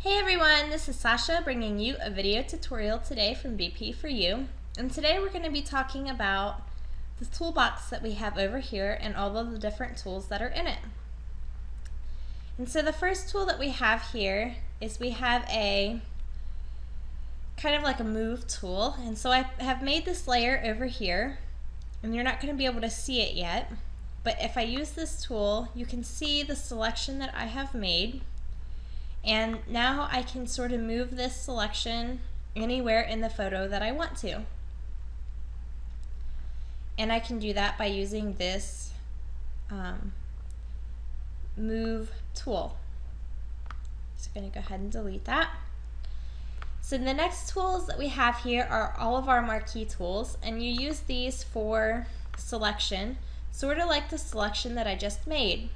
Hey everyone, this is Sasha bringing you a video tutorial today from BP4U. And today we're going to be talking about the toolbox that we have over here and all of the different tools that are in it. And so the first tool that we have here is we have a kind of like a move tool. And so I have made this layer over here, and you're not going to be able to see it yet. But if I use this tool, you can see the selection that I have made. And now I can sort of move this selection anywhere in the photo that I want to. And I can do that by using this move tool. So I'm going to go ahead and delete that. So the next tools that we have here are all of our marquee tools, and you use these for selection, sort of like the selection that I just made.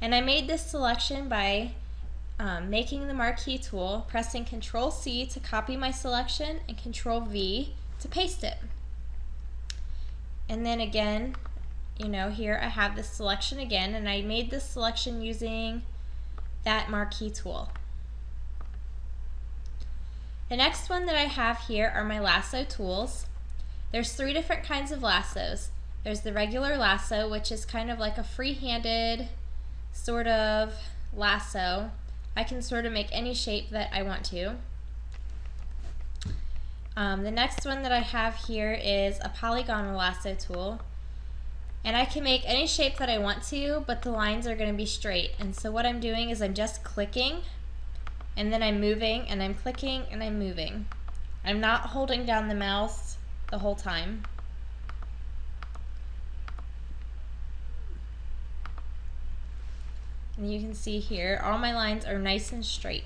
And I made this selection by making the marquee tool, pressing Control-C to copy my selection and Control-V to paste it. And then again, here I have this selection again, and I made this selection using that marquee tool. The next one that I have here are my lasso tools. There's 3 different kinds of lassos. There's the regular lasso, which is kind of like a free-handed sort of lasso. I can sort of make any shape that I want to. The next one that I have here is a polygonal lasso tool. And I can make any shape that I want to, but the lines are going to be straight. And so what I'm doing is I'm just clicking, and then I'm moving, and I'm clicking, and I'm moving. I'm not holding down the mouse the whole time. And you can see here, all my lines are nice and straight.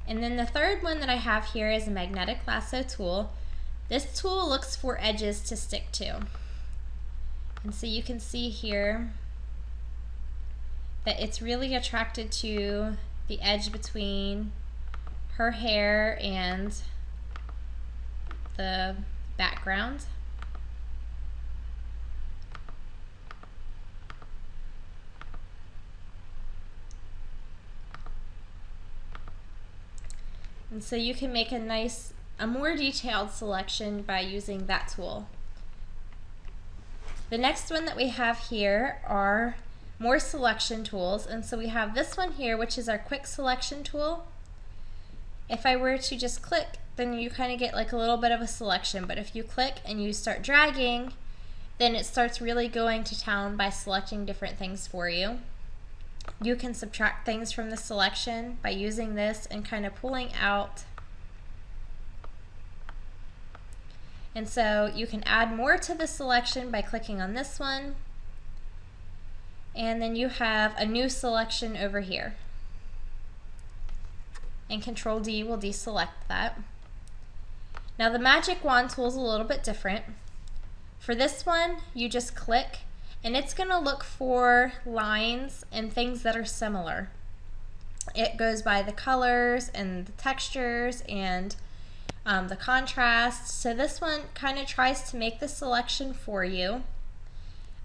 And then the third one that I have here is a magnetic lasso tool. This tool looks for edges to stick to. And so you can see here that it's really attracted to the edge between her hair and the background. And so you can make a more detailed selection by using that tool. The next one that we have here are more selection tools. And so we have this one here, which is our quick selection tool. If I were to just click, then you kind of get like a little bit of a selection. But if you click and you start dragging, then it starts really going to town by selecting different things for you. You can subtract things from the selection by using this and kind of pulling out. And so you can add more to the selection by clicking on this one. And then you have a new selection over here. And Control-D will deselect that. Now the magic wand tool is a little bit different. For this one, you just click, and it's going to look for lines and things that are similar. It goes by the colors and the textures and the contrast. So this one kind of tries to make the selection for you,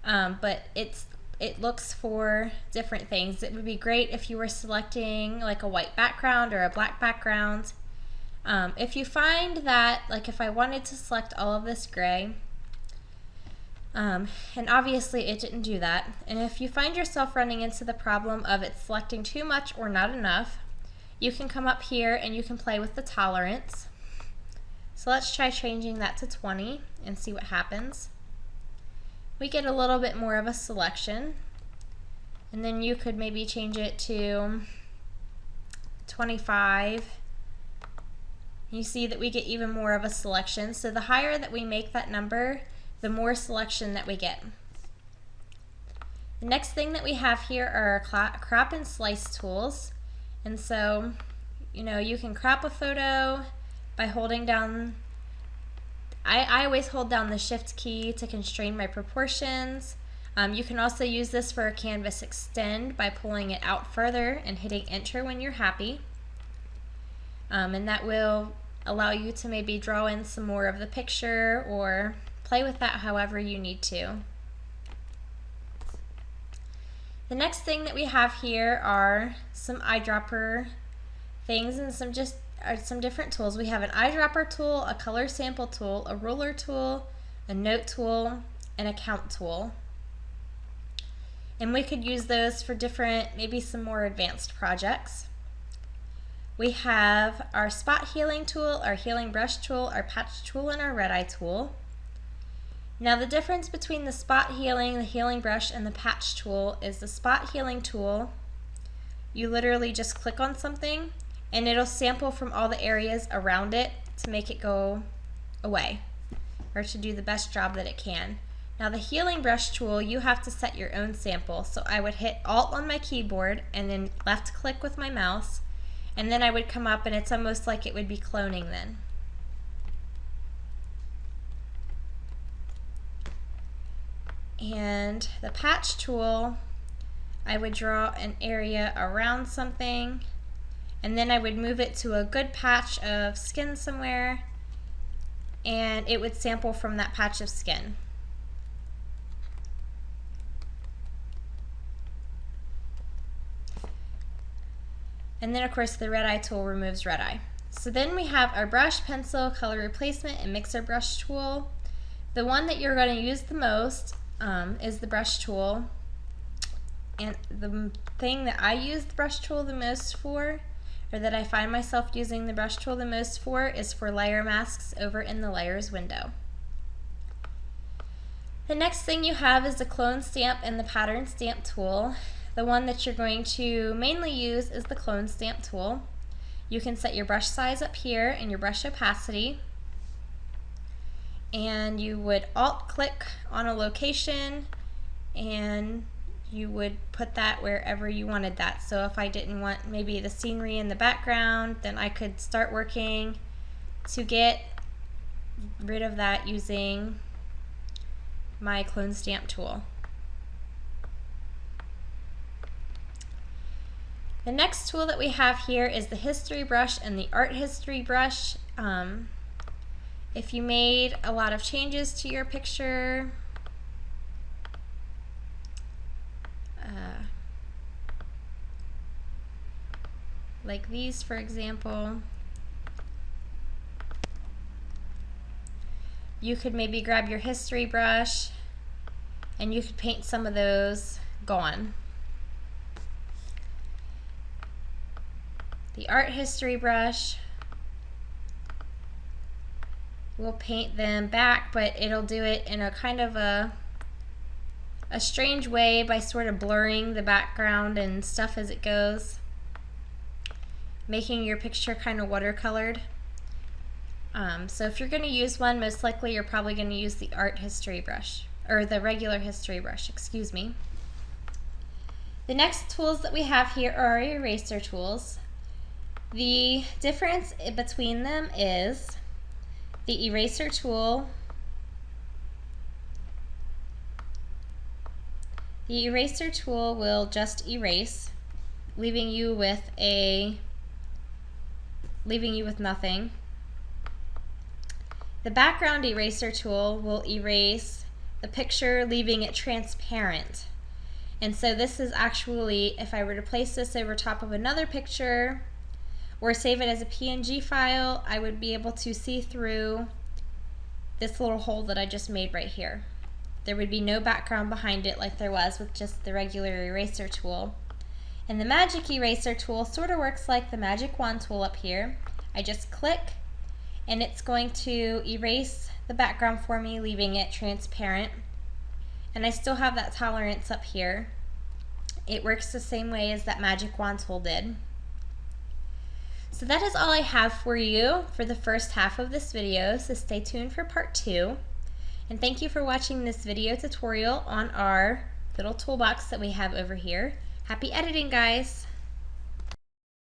but it looks for different things. It would be great if you were selecting like a white background or a black background. If you find that, like if I wanted to select all of this gray, and obviously it didn't do that. And if you find yourself running into the problem of it selecting too much or not enough, you can come up here and you can play with the tolerance. So let's try changing that to 20 and see what happens. We get a little bit more of a selection. And then you could maybe change it to 25. You see that we get even more of a selection. So the higher that we make that number, the more selection that we get. The next thing that we have here are our crop and slice tools. And so, you can crop a photo by holding down, I always hold down the Shift key to constrain my proportions. You can also use this for a canvas extend by pulling it out further and hitting Enter when you're happy. And that will allow you to maybe draw in some more of the picture or play with that however you need to. The next thing that we have here are some eyedropper things and some different tools. We have an eyedropper tool, a color sample tool, a ruler tool, a note tool, and a count tool. And we could use those for different, maybe some more advanced projects. We have our spot healing tool, our healing brush tool, our patch tool, and our red eye tool. Now the difference between the spot healing, the healing brush, and the patch tool is the spot healing tool, you literally just click on something and it'll sample from all the areas around it to make it go away or to do the best job that it can. Now the healing brush tool, you have to set your own sample. So I would hit Alt on my keyboard and then left click with my mouse, and then I would come up and it's almost like it would be cloning then. And the patch tool, I would draw an area around something and then I would move it to a good patch of skin somewhere and it would sample from that patch of skin. And then of course the red eye tool removes red eye. So then we have our brush, pencil, color replacement, and mixer brush tool. The one that you're going to use the most is the brush tool. And the thing that I use the brush tool the most for, or that I find myself using the brush tool the most for, is for layer masks over in the layers window. The next thing you have is the clone stamp and the pattern stamp tool. The one that you're going to mainly use is the clone stamp tool. You can set your brush size up here and your brush opacity, and you would alt click on a location and you would put that wherever you wanted that. So if I didn't want maybe the scenery in the background, then I could start working to get rid of that using my clone stamp tool. The next tool that we have here is the history brush and the art history brush. If you made a lot of changes to your picture, like these for example, you could maybe grab your history brush and you could paint some of those gone. The art history brush will paint them back, but it'll do it in a kind of a strange way by sort of blurring the background and stuff as it goes, making your picture kind of watercolored. So if you're going to use one, most likely you're probably going to use the art history brush, or the regular history brush, excuse me. The next tools that we have here are our eraser tools. The difference between them is the eraser tool. The eraser tool will just erase, leaving you with nothing. The background eraser tool will erase the picture, leaving it transparent. And so this is actually, if I were to place this over top of another picture or save it as a PNG file, I would be able to see through this little hole that I just made right here. There would be no background behind it like there was with just the regular eraser tool. And the magic eraser tool sort of works like the magic wand tool up here. I just click and it's going to erase the background for me, leaving it transparent. And I still have that tolerance up here. It works the same way as that magic wand tool did. So that is all I have for you for the first half of this video, so stay tuned for part 2. And thank you for watching this video tutorial on our little toolbox that we have over here. Happy editing, guys!